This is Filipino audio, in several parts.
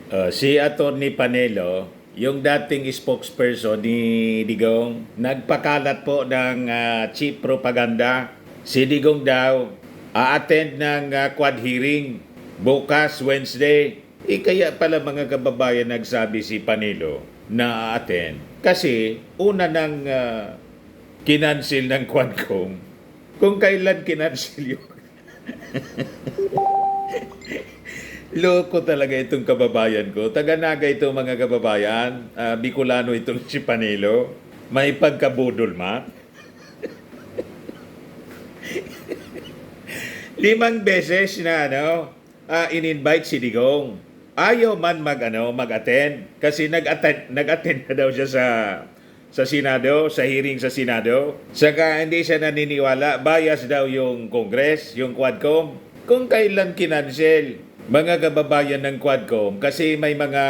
Si Atty. Panelo, yung dating spokesperson ni Digong, nagpakalat po ng cheap propaganda. Si Digong daw, a-attend ng quad hearing bukas Wednesday. Kaya pala mga kababayan nagsabi si Panelo na a-attend. Kasi una ng kinansil ng Quadcom, kung kailan kinansil yung loko talaga itong kababayan ko. Taga-Naga itong mga kababayan. Bicolano itong si Panelo. May pagkabudol ma. 5 beses na in-invite si Digong. Ayaw man mag-attend kasi nag-attend na daw siya sa Senado, sa hearing sa Senado. Saka hindi siya naniniwala, bias daw yung Congress, yung Quadcom. Kung kailan kinansel, mga kababayan ng Quadcom, kasi may mga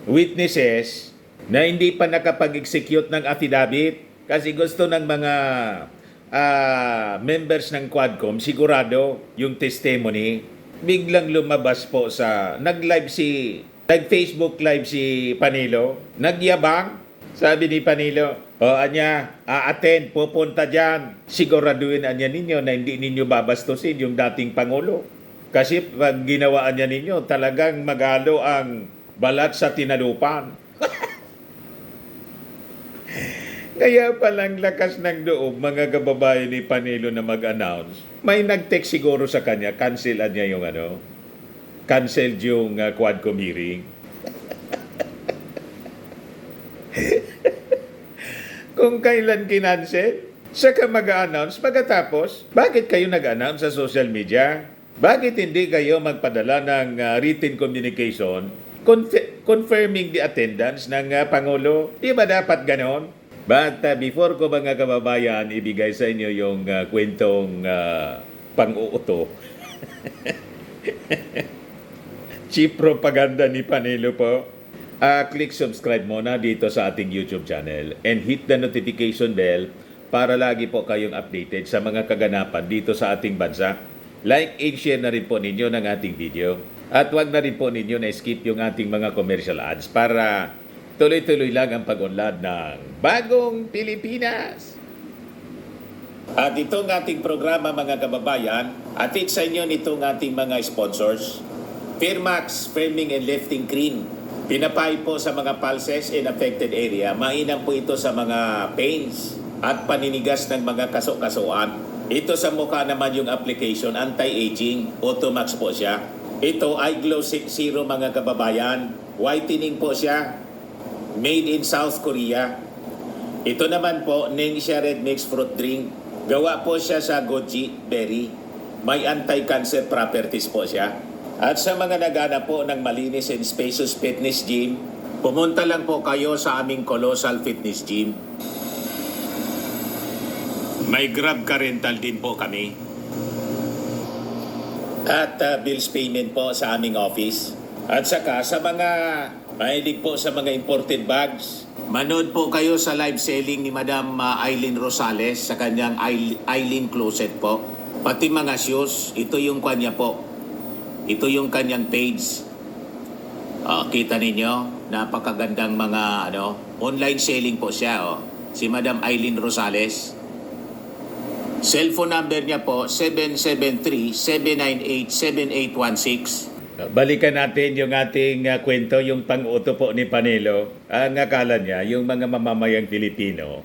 witnesses na hindi pa nakapag-execute ng affidavit kasi gusto ng mga members ng Quadcom, sigurado yung testimony. Biglang lumabas po nag-Facebook live si Panelo, nagyabang. Sabi ni Panelo, anya, a-attend, pupunta dyan. Siguraduhin anya ninyo na hindi ninyo babastusin yung dating Pangulo. Kasi pag ginawaan niya ninyo, talagang magalo ang balat sa tinalupan. Kaya palang lakas ng loob, mga kababayan ni Panelo na mag-announce. May nag-text siguro sa kanya, cancelan niya yung cancel yung Quadcom hearing. Kung kailan kinancel, saka mag-announce. Pagkatapos, bakit kayo nag-announce sa social media? Bakit hindi kayo magpadala ng written communication confirming the attendance ng Pangulo? Di ba dapat ganon? But before ko mga kababayan ibigay sa inyo yung kwentong pang-uuto, cheap propaganda ni Panelo po, click subscribe muna dito sa ating YouTube channel and hit the notification bell para lagi po kayong updated sa mga kaganapan dito sa ating bansa. Like and share na rin po ninyo ng ating video. At wag na rin po ninyo na skip yung ating mga commercial ads para tuloy-tuloy lang ang pag-unlad ng Bagong Pilipinas. At itong ating programa mga kababayan, atid sa inyo nitong ating mga sponsors. Firmax Firming and Lifting Cream. Pinapay po sa mga pulses in affected area. Mainam po ito sa mga pains at paninigas ng mga kaso-kasuan. Ito sa mukha naman yung application, anti-aging, Automax po siya. Ito ay Glow Zero mga kababayan. Whitening po siya. Made in South Korea. Ito naman po, Ningxia Red Mix Fruit Drink. Gawa po siya sa goji berry. May anti-cancer properties po siya. At sa mga nagana po ng malinis and spacious fitness gym, pumunta lang po kayo sa aming Colossal Fitness Gym. May Grab ka rental din po kami. At bills payment po sa aming office. At saka sa mga mahilig po sa mga imported bags, manood po kayo sa live selling ni Madam Eileen Rosales sa kanyang Eileen Closet po. Pati mga shoes, ito yung kanya po. Ito yung kanyang page. Kita ninyo, napakagandang mga online selling po siya. Si Madam Eileen Rosales. Cellphone number niya po, 773-798-7816. Balikan natin yung ating kwento, yung pang-uto po ni Panelo. Ang akala niya, yung mga mamamayang Pilipino,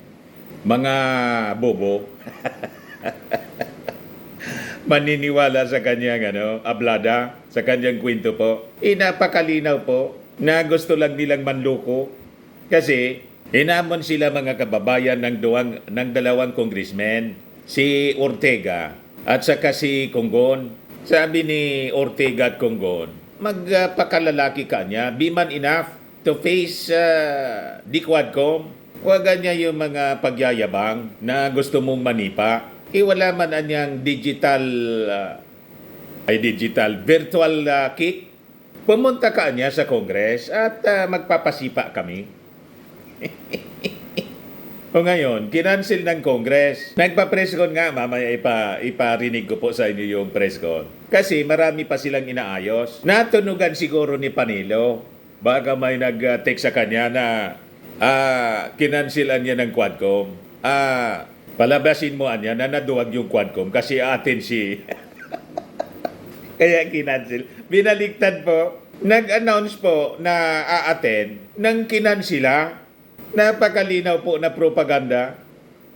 mga bobo, maniniwala sa kanyang ablada, sa kanyang kwento po. Napakalinaw po na gusto lang nilang manloko kasi hinamon sila mga kababayan ng dalawang congressmen, si Ortega at saka si Conggon. Sabi ni Ortega at Conggon, magpakalalaki ka niya, be man enough to face the Quadcom. Huwag niya yung mga pagyayabang na gusto mong manipa. Wala man anyang virtual kick. Pumunta ka niya sa Congress at magpapasipa kami. O ngayon, kinancel ng Congress. Nagpa-press con nga, mamaya iparinig ko po sa inyo yung press con. Kasi marami pa silang inaayos. Natunugan siguro ni Panelo baka may nag-text sa kanya na kinansilan niya ng Quadcom. Palabasin mo anya na naduwag yung Quadcom kasi atin si... Kaya kinansil. Binaligtad po. Nag-announce po na a-attend nang kinansila. Napakalinaw po na propaganda.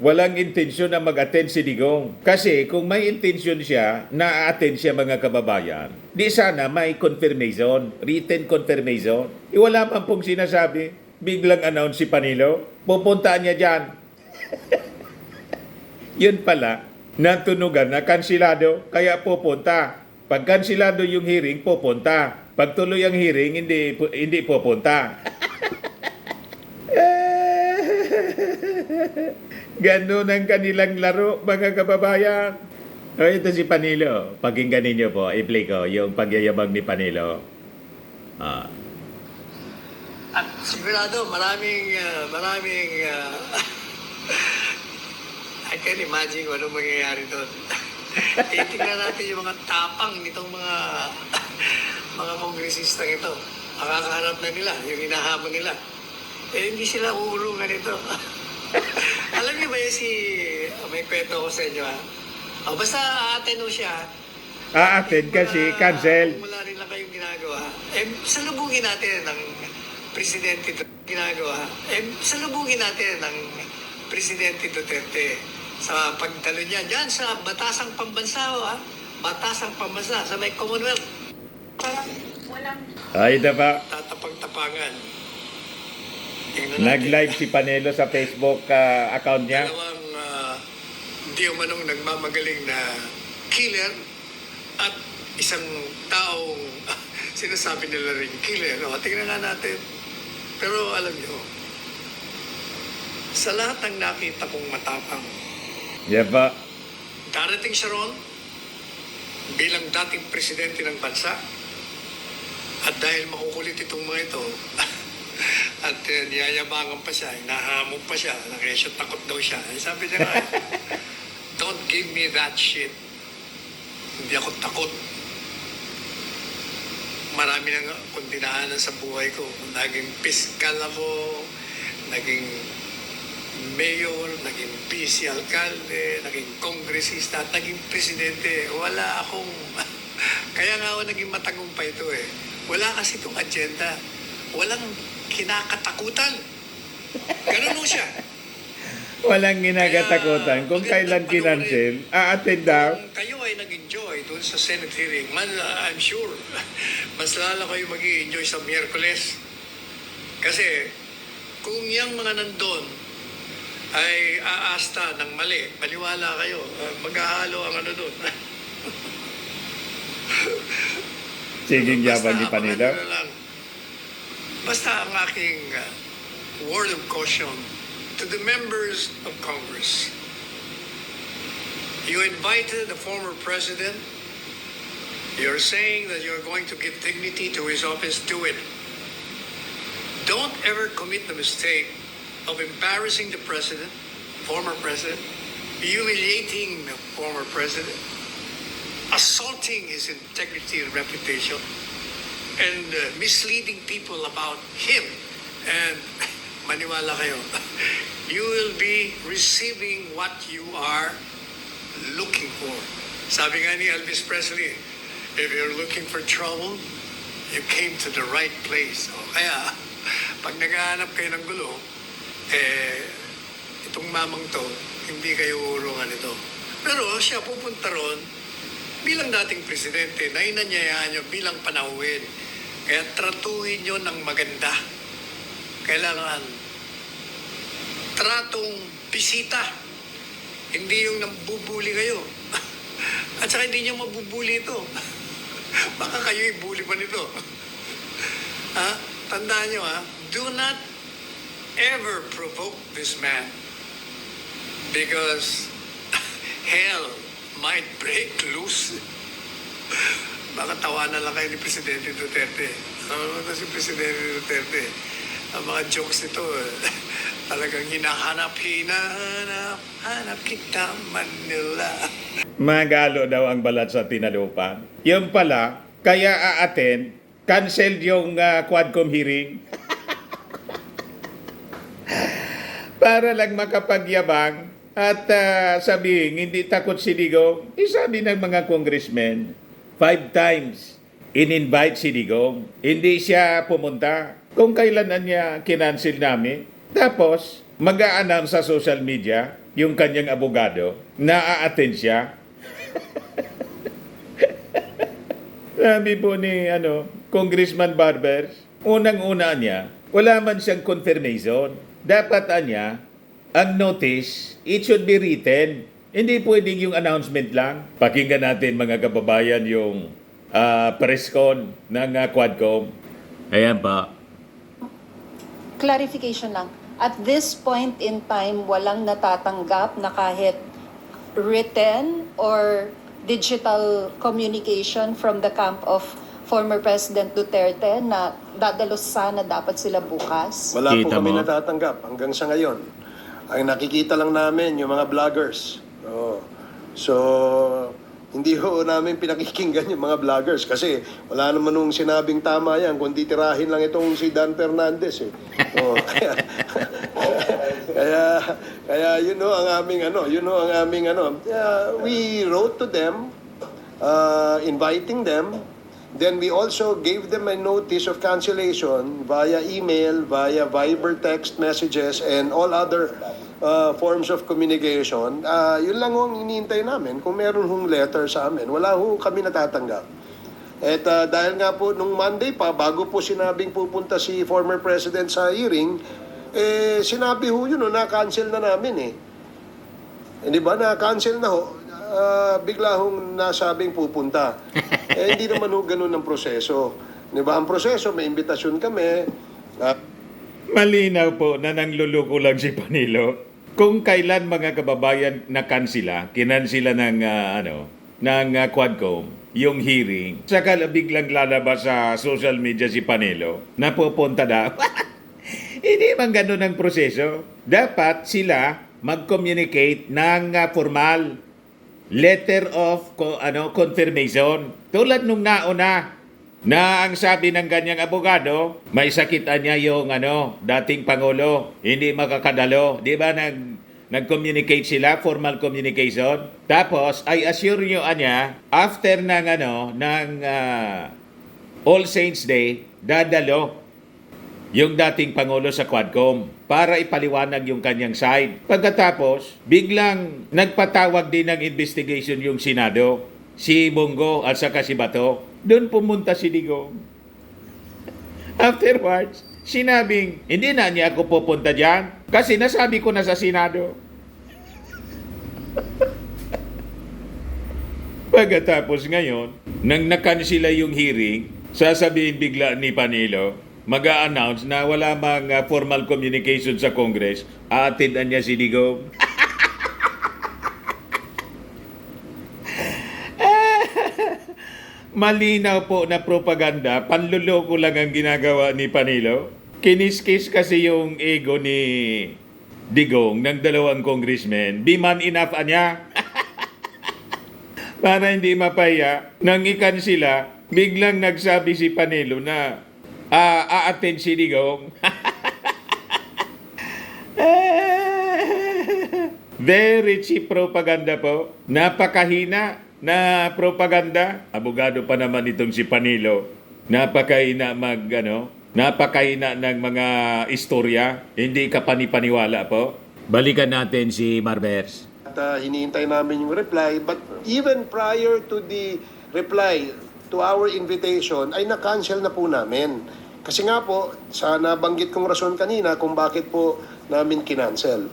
Walang intensyon na mag-attend si Digong. Kasi kung may intensyon siya na a-attend siya mga kababayan, di sana may confirmation, written confirmation. Wala man pong sinasabi. Biglang announce si Panilo. Pupuntaan niya dyan. Yun pala, natunugan na kansilado, kaya pupunta. Pag kansilado yung hearing, pupunta. Pag tuloy ang hearing, hindi pupunta. Ganun ang kanilang laro, mga kababayan. O, ito si Panilo. Pakinggan ninyo po, i-play ko yung pagyayabang ni Panilo. At sigurado, maraming I can imagine kung anong mangyayari doon. Tingnan natin yung mga tapang nitong mga kongresistang ito. Makakaharap na nila, yung hinahamon nila. Hindi sila uulungan ito. Alam niyo ba yun may kwento ko sa inyo ha? Basta aaten siya. Aaten kasi, cancel. Kung wala rin lang kayong ginagawa, salubungin natin ng Presidente Duterte sa pagtalo niya dyan sa Batasang Pambansa Batasang Pambansa sa may Commonwealth. Parang walang Ay, diba? tatapang-tapangan. Nag-live si Panelo sa Facebook account niya. Dalawang di umanong nagmamagaling na killer at isang taong sinasabi nila rin killer. Tingnan nga natin. Pero alam niyo, sa lahat ng nakita kong matapang, Diba? darating siya ron bilang dating presidente ng bansa at dahil makukulit itong mga ito at niyayabangan pa siya, nahamon pa siya, nakaya takot daw siya. Sabi niya nga, don't give me that shit. Hindi ako takot. Marami na akong dinaanan sa buhay ko. Naging piskal ako, naging mayor, naging PC alkalde, naging kongresista, at naging presidente. Wala akong... Kaya nga ako naging matagumpay ito eh. Wala kasi itong agenda. Walang kinakatakutan. Ganun mo siya. Walang ginagatakutan. Kung kailan kinancel, a-attend daw. Kung kayo ay nag-enjoy doon sa Senate hearing, I'm sure, mas lalo kayo mag-enjoy sa Miyerkules. Kasi, kung yung mga nandun ay aasta ng mali, maniwala kayo, maghahalo ang ano doon. Siging yabang ni Panilo. Basta ang aking word of caution to the members of Congress. You invited the former president. You're saying that you're going to give dignity to his office. Do it. Don't ever commit the mistake of embarrassing the president, former president, humiliating the former president, assaulting his integrity and reputation, and misleading people about him. And maniwala kayo, you will be receiving what you are looking for. Sabi nga ni Elvis Presley, if you're looking for trouble, you came to the right place. Kaya, pag naghahanap kayo ng gulo, itong mamang to, hindi kayo uurungan ito. Pero siya pupunta ron bilang dating presidente na inanyayaan nyo bilang panauhin. Kaya tratuhin nyo ng maganda. Kailangan tratong bisita. Hindi yung nambubuli kayo. At saka hindi nyo mabubuli ito. Baka kayo ibuli pa nito. Tandaan nyo do not ever provoke this man because hell might break loose. Baka tawanan lang kayo ni Presidente Duterte. Ano na si Presidente Duterte? Ang mga jokes nito, talagang hinahanap kita Manila. Magalo daw ang balat sa tinalupan. Yung pala, kaya a-attend Cancelled yung Quadcom hearing. Para lang makapagyabang at sabihin, hindi takot si Digong. Sabi ng mga congressmen, 5 times in-invite si Digong. Hindi siya pumunta. Kung kailanan niya kinancel namin. Tapos, mag-a-announce sa social media yung kanyang abogado na a-attend siya. Sabi po ni Congressman Barbers, unang-una niya, wala man siyang confirmation. Dapat niya, ang notice, it should be written. Hindi pwedeng yung announcement lang. Pakinggan natin mga kababayan yung press con ng Quadcom. Ayan pa. Clarification lang. At this point in time, walang natatanggap na kahit written or digital communication from the camp of former President Duterte na dadalos sana dapat sila bukas? Wala po Kita kami mo? natatanggap hanggang sa ngayon. Ang nakikita lang namin yung mga vloggers. So, hindi ho namin pinakikinggan yung mga vloggers kasi wala naman nung sinabing tama yan kundi tirahin lang itong si Dan Fernandez eh. Kaya yun ho ang aming we wrote to them inviting them. Then we also gave them a notice of cancellation via email, via Viber text messages, and all other forms of communication. Yun lang ang iniintay namin. Kung meron hong letter sa amin, wala ho kami natatanggap. At dahil nga po nung Monday pa, bago po sinabing pupunta si former President sa hearing, sinabi ho yun, na-cancel na namin eh. Di ba, na-cancel na ho. Bigla hong nasabing pupunta. Hindi naman ho ganun ang proseso. Di ba? Ang proseso, may imbitasyon kami. Malinaw po na nangluluko lang si Panilo. Kung kailan mga kababayan na kinansila ng Quadcom, yung hearing, saka biglang lalabas sa social media si Panilo, napupunta na. Hindi man ganun ang proseso. Dapat sila mag-communicate ng formal letter of confirmation. Tulad nung nauna na ang sabi ng kanyang abogado, may sakitan niya yung dating Pangulo, hindi makakadalo. Di ba nag-communicate sila, formal communication? Tapos, I assure you niya, after ng All Saints Day, dadalo yung dating Pangulo sa Quadcom para ipaliwanag yung kanyang side. Pagkatapos, biglang nagpatawag din ng investigation yung Senado, si Bongo at saka si Bato. Doon pumunta si Digong. Afterwards, sinabing, hindi na niya ako pupunta dyan kasi nasabi ko na sa Senado. Pagkatapos ngayon, nang nakansila yung hearing, sasabihin bigla ni Panilo, mag-a-announce na wala mang formal communication sa Congress, aatindan niya si Digong. Malinaw po na propaganda, panluloko lang ang ginagawa ni Panilo. Kiniskis kasi yung ego ni Digong ng dalawang congressmen. Be man enough niya. Para hindi mapaya, nang ikansila, biglang nagsabi si Panilo na a-attend si Digong. Very cheap propaganda po. Napakahina na propaganda. Abogado pa naman itong si Panilo. Napakahina napakahina ng mga istorya. Hindi ka panipaniwala po. Balikan natin si Barbers. At hinihintay namin yung reply. But even prior to the reply to our invitation, ay na-cancel na po namin. Kasi nga po, sa nabanggit kong rason kanina kung bakit po namin kinancel.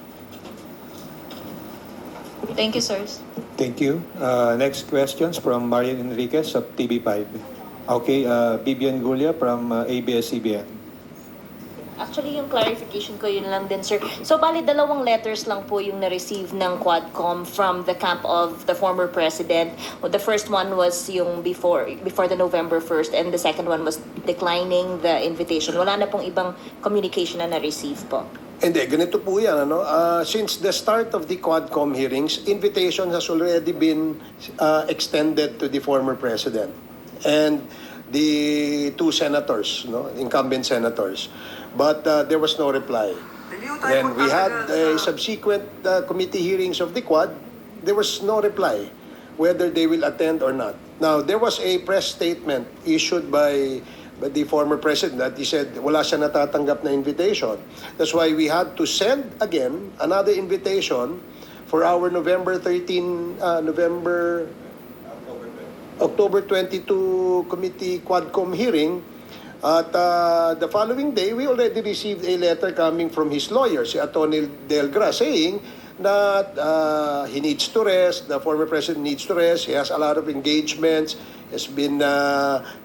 Thank you, sirs. Thank you. Next questions from Marian Enriquez of TV5. Okay, Bibian Gulia from ABS-CBN. Actually, yung clarification ko yun lang din, sir. So, bali, 2 letters lang po yung na-receive ng Quadcom from the camp of the former president. The first one was yung before the November 1st, and the second one was declining the invitation. Wala na pong ibang communication na na-receive po. Hindi, ganito po yan. Since the start of the Quadcom hearings, invitation has already been extended to the former president. And the two senators, no, incumbent senators. But there was no reply. Then we had subsequent committee hearings of the Quad. There was no reply whether they will attend or not. Now, there was a press statement issued by the former president that he said wala siya natatanggap na invitation. That's why we had to send again another invitation for our October 22 committee Quadcom hearing. At the following day, we already received a letter coming from his lawyer, si Atty. Delgra, saying that he needs to rest, the former president needs to rest, he has a lot of engagements, has been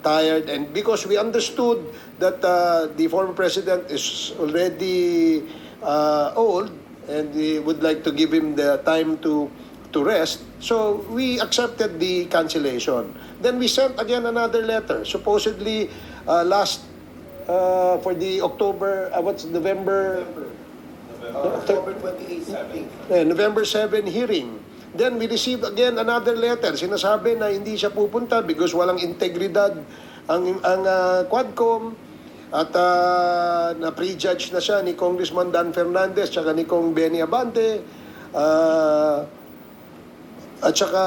tired, and because we understood that the former president is already old, and we would like to give him the time to rest, so we accepted the cancellation. Then we sent again another letter, supposedly last for the November 7 hearing. Then we received again another letter. Sinasabi na hindi siya pupunta because walang integridad ang Quadcom at na-prejudge na siya ni Congressman Dan Fernandez tsaka ni Kong Benny Abante. At saka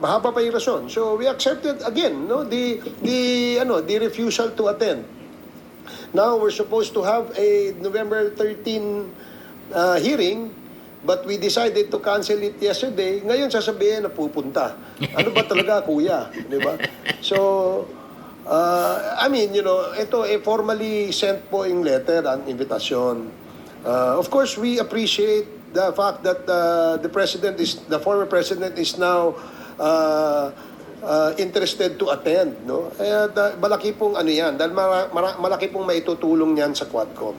mahaba pa yung rason. So we accepted again the refusal to attend. Now we're supposed to have a November 13 hearing, but we decided to cancel it yesterday. Ngayon sasabihin na pupunta. Ano ba talaga, kuya? Di ba? So I mean, ito formally sent po yung letter, ang invitation. Of course, we appreciate the fact that the former president is now interested to attend, no? Malaki pong yan, dahil malaki pong maitutulong niyan sa Quadcom.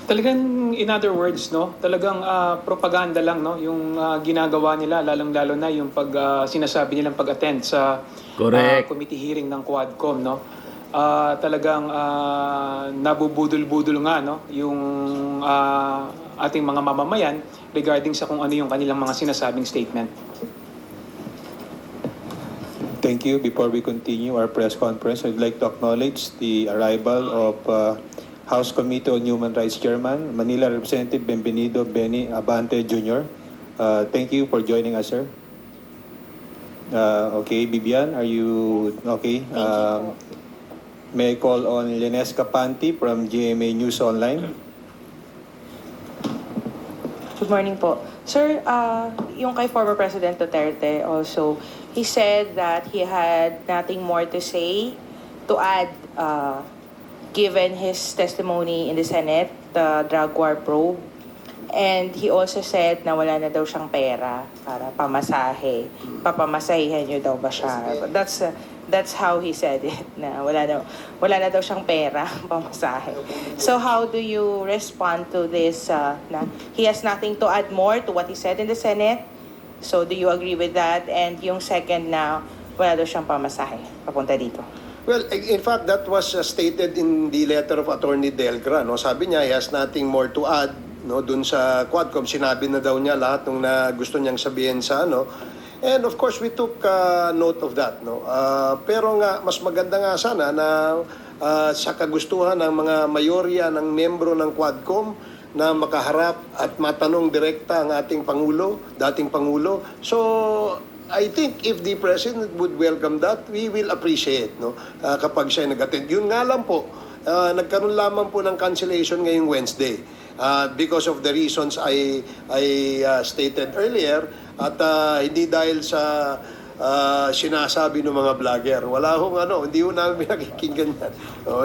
Talagang, in other words, no, talagang propaganda lang, no, yung ginagawa nila, lalong-lalo na yung sinasabi nilang pag-attend sa committee hearing ng Quadcom, no. Talagang nabubudol-budol nga, no, yung ating mga mamamayan regarding sa kung ano yung kanilang mga sinasabing statement. Thank you. Before we continue our press conference, I'd like to acknowledge the arrival of House Committee on Human Rights Chairman, Manila Representative Bienvenido Benny Abante Jr. Thank you for joining us, sir. Okay, Bibian, are you okay? May I call on Lenesca Panti from GMA News Online? Good morning po. Sir, yung kay former President Duterte also, he said that he had nothing more to say, to add, given his testimony in the Senate, the drug war probe. And he also said na wala na daw siyang pera para pamasahe. Papamasahihan niyo daw ba siya? That's how he said it, na wala na daw siyang pera, pamasahe. So how do you respond to this, na he has nothing to add more to what he said in the Senate? So do you agree with that? And yung second na wala daw siyang pamasahe papunta dito? Well, in fact, that was stated in the letter of Attorney Delgra, no? Sabi niya, he has nothing more to add, no, dun sa Quadcom. Sinabi na daw niya lahat ng na gusto niyang sabihin sa And of course, we took note of that, no. Pero nga mas maganda nga sana na sa kagustuhan ng mga mayorya ng membro ng Quadcom na makaharap at matanong direkta ang ating Pangulo, dating Pangulo. So I think if the President would welcome that, we will appreciate, no, kapag siya nag-attend. Yun nga lang po, nagkaroon lamang po ng cancellation ngayong Wednesday. Because of the reasons I stated earlier, at hindi dahil sa sinasabi ng mga vlogger. Wala hong hindi ho namin pinakikinggan yan.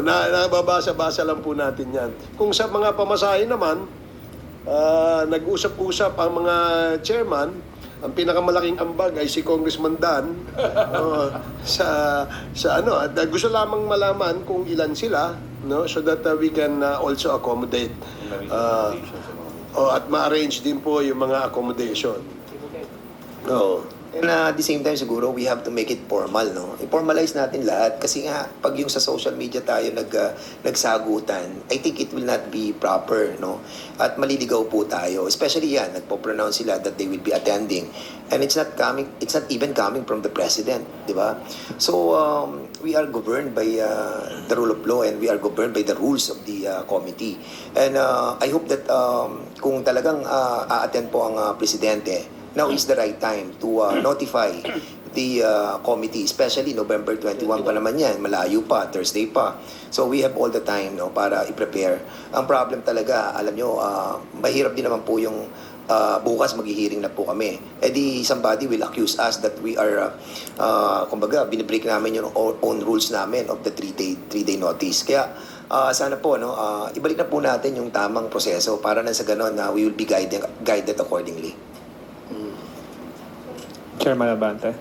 Nababasa-basa lang po natin yan. Kung sa mga pamasahe naman, nag-usap-usap ang mga chairman, ang pinakamalaking ambag ay si Congressman Dan at gusto lamang malaman kung ilan sila, no, so that we can also accommodate at ma-arrange din po yung mga accommodation. And at the same time siguro we have to make it formal, no? I-formalize natin lahat kasi nga pag yung sa social media tayo nagsagutan, I think it will not be proper, no? At maliligaw po tayo. Especially yan, nagpo-pronounce sila that they will be attending. And it's not even coming from the president, di ba? So we are governed by the rule of law and we are governed by the rules of the committee. And I hope that kung talagang a-attend po ang presidente, now is the right time to notify the committee, especially November 21 pa naman yan, malayo pa, Thursday pa. So we have all the time, no, para i-prepare. Ang problem talaga, alam nyo, mahirap din naman po yung bukas maghihiring na po kami. Eh di somebody will accuse us that we are, kumbaga, binibreak namin yung own rules namin of the three-day notice. Kaya sana po, no, ibalik na po natin yung tamang proseso para na sa ganon na we will be guided accordingly. Chairman Abante.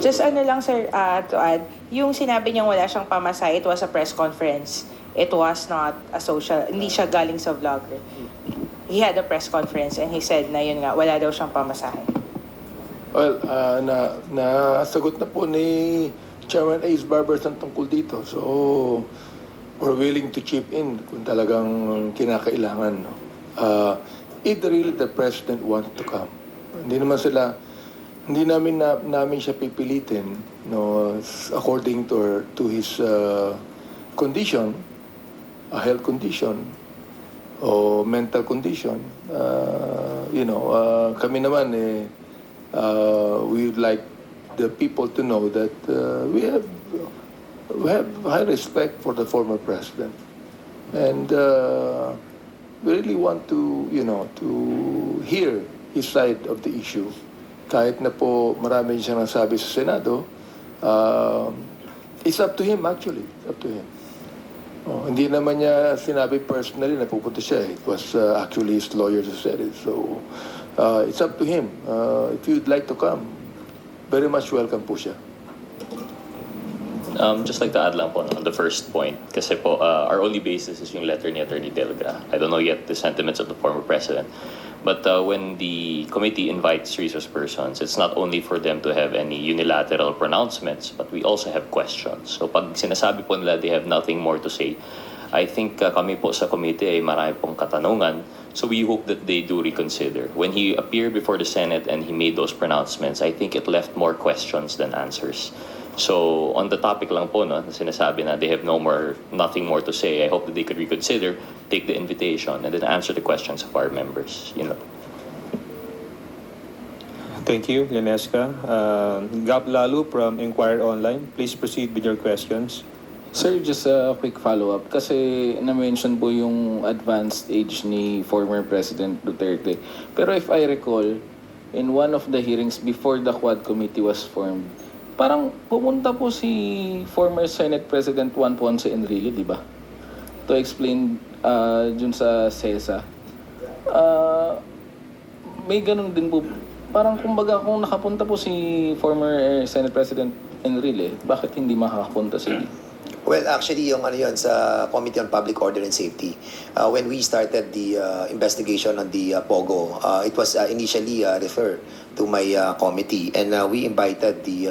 Just ano lang sir, to add, yung sinabi niyang wala siyang pamasahe, it was a press conference. It was not a social, hindi siya galing sa vlogger. He had a press conference and he said na yun nga, wala daw siyang pamasahe. Well, nasagot na po ni Chairman Ace Barberson tungkol dito. So, we're willing to chip in kung talagang kinakailangan. No? If really the President wants to come. Hindi namin siya pipilitin, no, according to his condition, a health condition, o mental condition. Kami naman, we would like the people to know that we have high respect for the former president. And we really want to, to hear his side of the issue. Kahit na po marami siyang nasabi sa Senado, it's up to him actually. It's up to him. Hindi naman niya sinabi personally na pupunta siya. It was actually his lawyers who said it. So, it's up to him. If you'd like to come, very much welcome po siya. Just like to add lang po on the first point, kasi po our only basis is yung letter ni Attorney Delga. I don't know yet the sentiments of the former president. But when the committee invites resource persons, it's not only for them to have any unilateral pronouncements, but we also have questions. So pag sinasabi po nila they have nothing more to say, I think kami po sa committee ay marami pong katanungan. So we hope that they do reconsider. When he appeared before the Senate and he made those pronouncements, I think it left more questions than answers. So on the topic lang po, no, sinasabi na they have nothing more to say. I hope that they could reconsider, take the invitation, and then answer the questions of our members. Thank you, Lenesca. Gab Lalu from Inquirer Online. Please proceed with your questions. Sir, just a quick follow-up. Kasi na-mention po yung advanced age ni former President Duterte. Pero if I recall, in one of the hearings before the Quad Committee was formed, parang pumunta po si former Senate President Juan Ponce Enrile, di ba? To explain dun sa CESA. May ganun din po. Parang kumbaga kung nakapunta po si former Senate President Enrile, bakit hindi makakapunta si... Well, actually, yung sa Committee on Public Order and Safety, when we started the investigation on the POGO, it was initially referred to my committee, and we invited the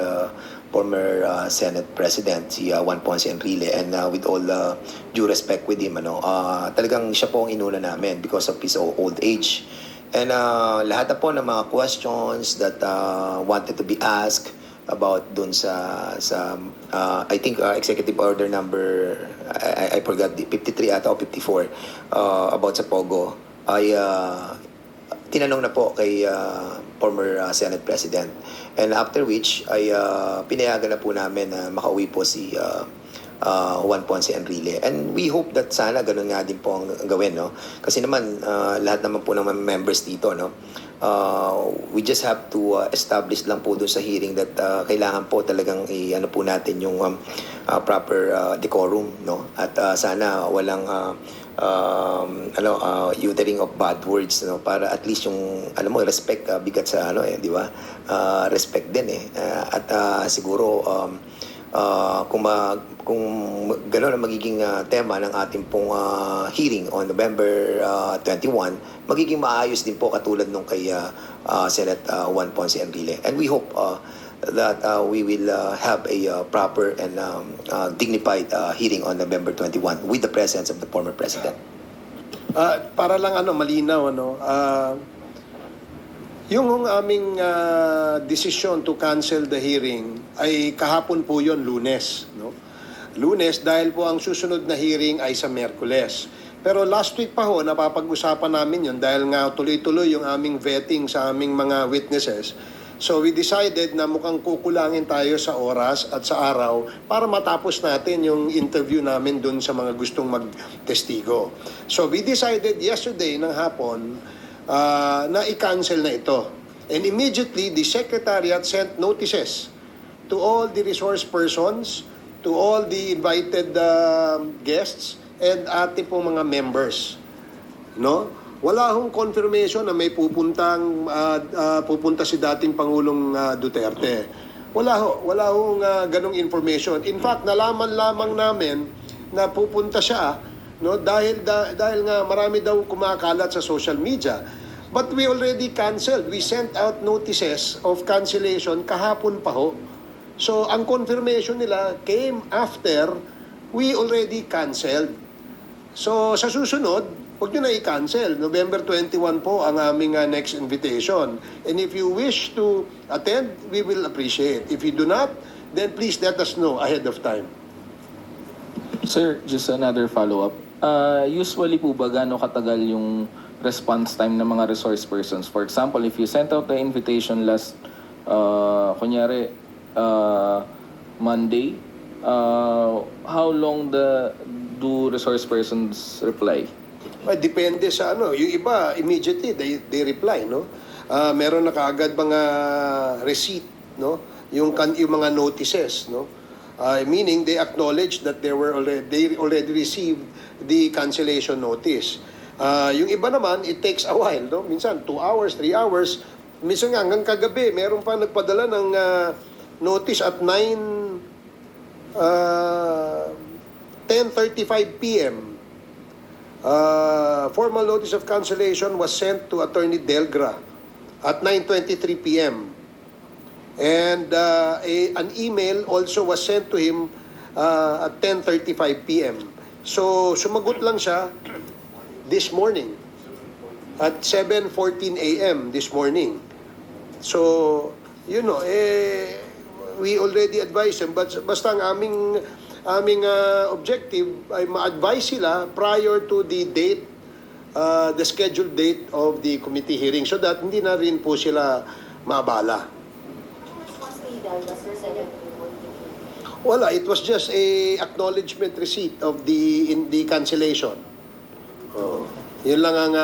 former Senate President, si Juan Ponce Enrile, and with all due respect with him, talagang siya po ang inuna namin because of his old age. And lahat na po ng mga questions that wanted to be asked about dun sa I think executive order number I forgot, 53 ata o 54 about sa POGO ay tinanong na po kay former Senate President, and after which ay pinayagan na po namin na makauwi po si Juan Ponce Enrile, and we hope that sana ganun nga din po ang gawin, no, kasi naman lahat naman po ng members dito, no, we just have to establish lang po doon sa hearing that kailangan po talagang ano po natin yung proper decorum, no, at sana walang uttering of bad words, no, para at least yung respect bigat sa di ba, respect din at siguro kung gano'n ang magiging tema ng ating pong hearing on November 21, magiging maayos din po katulad nung kay Senate Juan Ponce Enrile. And we hope that we will have a proper and dignified hearing on November 21 with the presence of the former president. Para lang malinaw yung aming decision to cancel the hearing ay kahapon po yon, Lunes, no? Lunes dahil po ang susunod na hearing ay sa Miyerkules. Pero last week pa ho napapag-usapan namin yon dahil nga tuloy-tuloy yung aming vetting sa aming mga witnesses. So we decided na mukhang kukulangin tayo sa oras at sa araw para matapos natin yung interview namin dun sa mga gustong magtestigo. So we decided yesterday ng hapon na i-cancel na ito. And immediately, the Secretariat sent notices to all the resource persons, to all the invited guests, and ating pong mga members. No? Wala hong confirmation na may pupunta si dating Pangulong Duterte. Wala hong ganong information. In fact, nalaman lamang namin na pupunta siya, no, dahil nga marami daw kumakalat sa social media. But we already canceled. We sent out notices of cancellation kahapon pa ho. So ang confirmation nila came after we already canceled. So sa susunod, huwag nyo na i-cancel. November 21 po ang aming next invitation. And if you wish to attend, we will appreciate. If you do not, then please let us know ahead of time. Sir, just another follow-up. Usually po ba gaano katagal yung response time ng mga resource persons? For example, if you sent out the invitation last, kunyari, Monday, how long do resource persons reply? Depende sa yung iba immediately they reply, no. Meron na kaagad mga receipt, no, yung mga notices, no. Meaning they acknowledge that they already received the cancellation notice. Yung iba naman, it takes a while, no. Minsan 2 hours, 3 hours, minsan nga hanggang kagabi meron pa nagpadala ng notice at 10:35 p.m. Formal notice of cancellation was sent to Attorney Delgra at 9:23 p.m. And an email also was sent to him at 10:35 p.m. So sumagot lang siya this morning at 7:14 a.m. this morning. So, we already advised him, but basta ang aming objective ay ma-advise sila prior to the date, the scheduled date of the committee hearing so that hindi na rin po sila maabala. Wala, it was just a acknowledgement receipt of the cancellation. Yun lang ang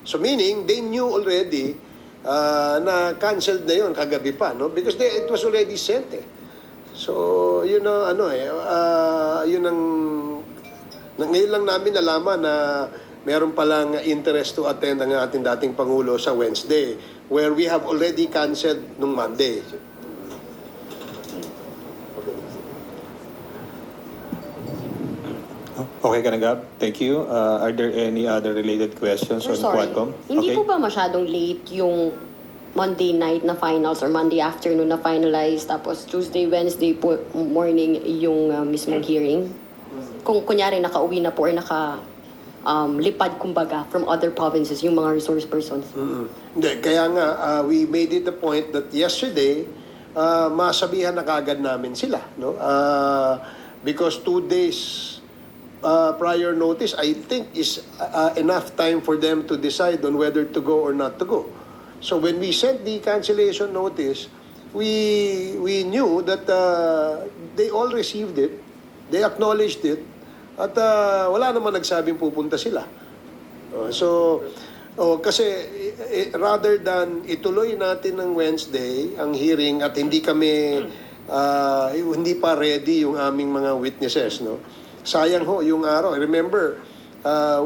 So meaning, they knew already na canceled na yun kagabi pa, no? Because it was already sent eh. So, yun ang yun ang ngayon lang namin nalaman na meron palang interest to attend ang ating dating Pangulo sa Wednesday, where we have already canceled nung Monday. Okay ka na, Gab? Thank you. Are there any other related questions on Quadcom? Hindi po ba masyadong late yung Monday night na finals or Monday afternoon na finalize tapos Tuesday, Wednesday po morning yung mismong hearing? Kung kunyari nakauwi na po or lipad kumbaga from other provinces yung mga resource persons. Hindi, kaya nga we made it a point that yesterday masabihan na kagad namin sila, no? Because 2 days prior notice I think is enough time for them to decide on whether to go or not to go. So when we sent the cancellation notice, we knew that they all received it, they acknowledged it, at wala naman nagsabing pupunta sila. Kasi rather than ituloy natin ng Wednesday ang hearing at hindi pa ready yung aming mga witnesses, no? Sayang ho yung araw. Remember,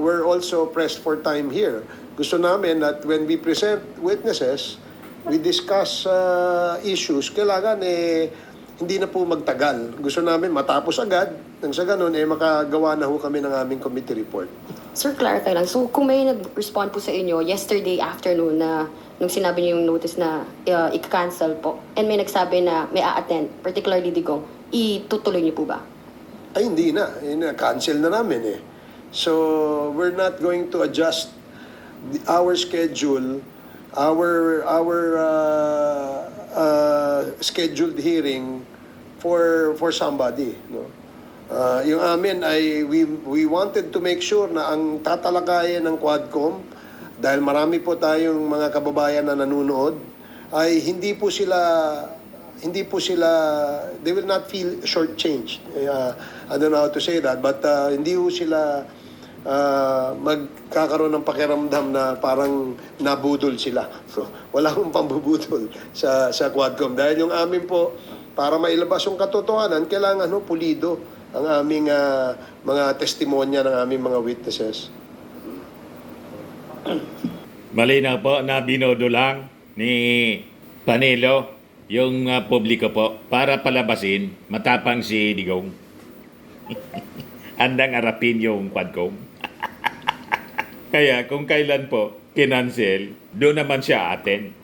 we're also pressed for time here. Gusto namin that when we present witnesses, we discuss issues. Kailangan hindi na po magtagal. Gusto namin matapos agad, nang sa ganun, makagawa na ho kami ng aming committee report. Sir, clarify lang. So, kung may nag-respond po sa inyo yesterday afternoon na nung sinabi niyo yung notice na i-cancel po, and may nagsabi na may a-attend, particularly Digong, itutuloy niyo po ba? Ay, hindi na. Cancel na namin eh. So, we're not going to adjust our schedule, our scheduled hearing for somebody, no? Yung amin ay we wanted to make sure na ang tatalakayan ng Quadcom, dahil marami po tayong mga kababayan na nanonood, ay hindi po sila they will not feel shortchanged. I don't know how to say that, but hindi po sila magkakaroon ng pakiramdam na parang nabudol sila. So, wala akong pambubudol sa Quadcom. Dahil yung amin po, para mailabas yung katotohanan, kailangan pulido ang aming mga testimonya ng aming mga witnesses. Malinaw po na binodo lang ni Panelo yung publiko po para palabasin matapang si Digong. Andang arapin yung Quadcom. Kaya kung kailan po kinancel, doon naman siya atin.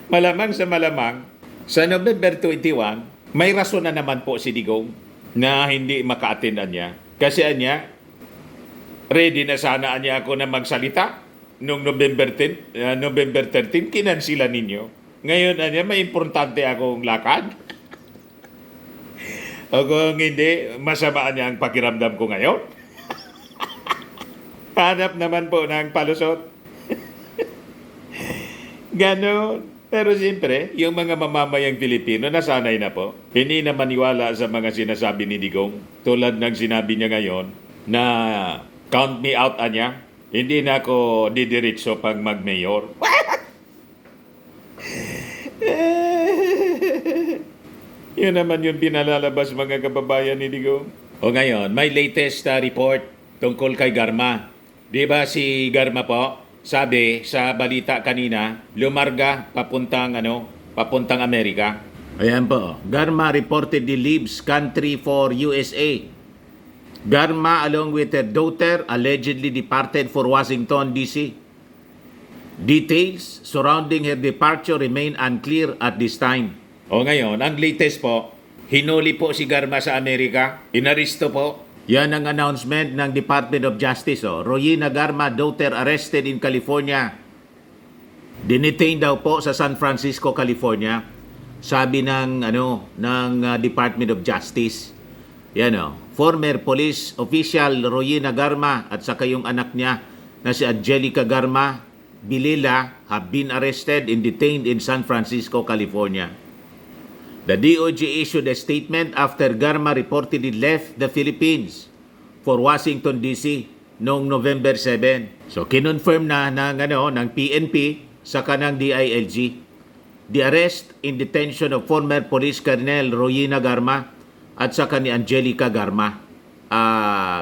Malamang sa November 21, may rason na naman po si Digong na hindi maka-attend niya. Kasi niya, ready na sana niya ako na magsalita. Noong November 13, kinansila ninyo. Ngayon niya, may importante akong lakad. O kung hindi, masama niya ang pakiramdam ko ngayon. Hanap naman po ng palusot. Ganon. Pero siyempre, yung mga mamamayang Pilipino, nasanay na po. Hindi na maniwala sa mga sinasabi ni Digong. Tulad ng sinabi niya ngayon, na count me out niya. Hindi na ako didiretso pag mag-mayor. Yun naman yung pinalalabas mga kababayan ni Digong. O ngayon, may latest report tungkol kay Garma. Di ba si Garma po? Sabi sa balita kanina, lumarga papuntang Amerika. Ayan po. Garma reportedly leaves country for USA. Garma along with her daughter allegedly departed for Washington, D.C. Details surrounding her departure remain unclear at this time. O ngayon, ang latest po, hinuli po si Garma sa Amerika. Inaristo po. Yan ang announcement ng Department of Justice. Royina Garma, daughter arrested in California. Dinitain daw po sa San Francisco, California. Sabi ng Department of Justice. Yan former police official Royina Garma at saka yung anak niya na si Angelica Garma Bilila have been arrested and detained in San Francisco, California. The DOJ issued a statement after Garma reportedly left the Philippines for Washington, D.C. noong November 7. So, kinonfirm na ng PNP sa kanang DILG. The arrest in detention of former Police Colonel Royina Garma at saka ni Angelica Garma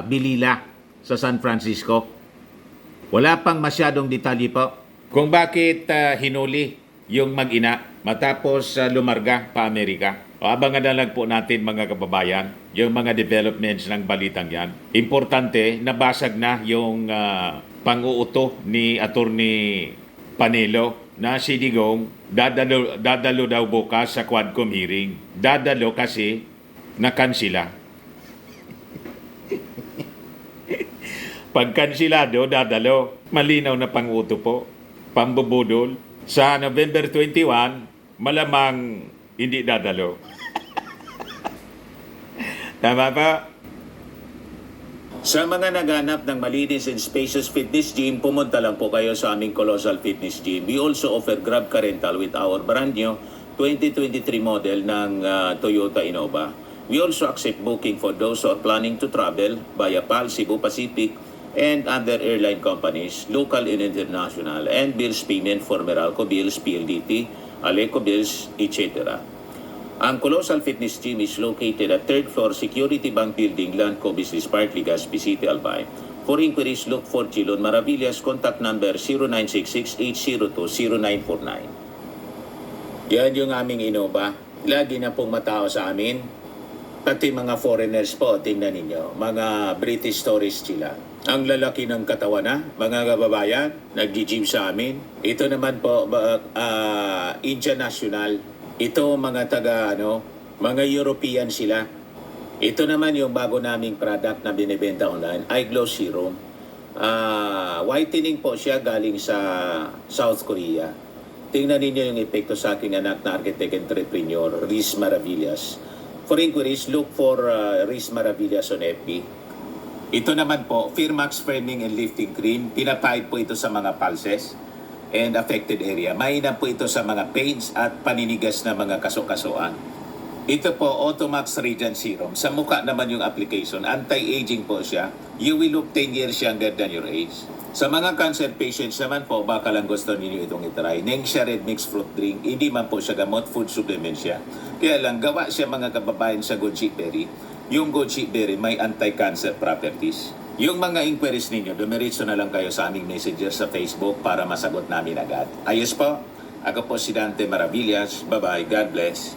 Bilila sa San Francisco. Wala pang masyadong detalye po kung bakit hinuli yung mag-ina matapos lumarga pa Amerika. O abangan na lang po natin mga kababayan yung mga developments ng balitang yan. Importante, nabasag na yung pang-uuto ni Attorney Panelo na si Digong dadalo daw bukas sa Quadcom hearing. Dadalo kasi nakansila. Pag kansilado, dadalo. Malinaw na pang-uto po. Pambubudol. Sa November 21, malamang hindi dadalo. Tama ba? Sa mga naghanap ng malinis and spacious fitness gym, pumunta lang po kayo sa aming Colossal Fitness Gym. We also offer Grab Car Rental with our brand new 2023 model ng Toyota Innova. We also accept booking for those who are planning to travel via PAL, Cebu Pacific, and other airline companies, local and international, and bills payment for Meralco Bills, PLDT, Aleco Bills, etc. Ang Colossal Fitness Gym is located at 3rd floor Security Bank Building, Landco Business Park, Legazpi City, Albay. For inquiries, look for Chilon Maravillas, contact number 0966-802-0949. Yan yung aming Innova. Lagi na pong matao sa amin. Pati mga foreigners po, tingnan ninyo. Mga British tourists sila. Ang lalaki ng katawan na, mga kababayan, nag-gym sa amin. Ito naman po, Indian National. Ito mga mga European sila. Ito naman yung bago naming product na binibenta online, Eye Glow Serum. Whitening po siya galing sa South Korea. Tingnan ninyo yung epekto sa aking anak na architect entrepreneur, Riz Maravillas. For inquiries, look for Riz Maravillas on FB. Ito naman po, Firmax Firming and Lifting Cream. Pinapahid po ito sa mga pulses and affected area. Mainam po ito sa mga pains at paninigas na mga kaso-kasuan. Ito po, Automax Radiant Serum. Sa mukha naman yung application. Anti-aging po siya. You will look 10 years younger than your age. Sa mga cancer patients naman po, baka lang gusto ninyo itong itry. Nengxia Red Mixed Fruit Drink. Hindi man po siya gamot, food supplement siya. Kaya lang, gawa siya mga kababayan sa goji berry. Yung goji berry may anti-cancer properties. Yung mga inquiries ninyo, dumiretso na lang kayo sa aming messenger sa Facebook para masagot namin agad. Ayos po. Ako po si Dante Maravillas. Bye-bye. God bless.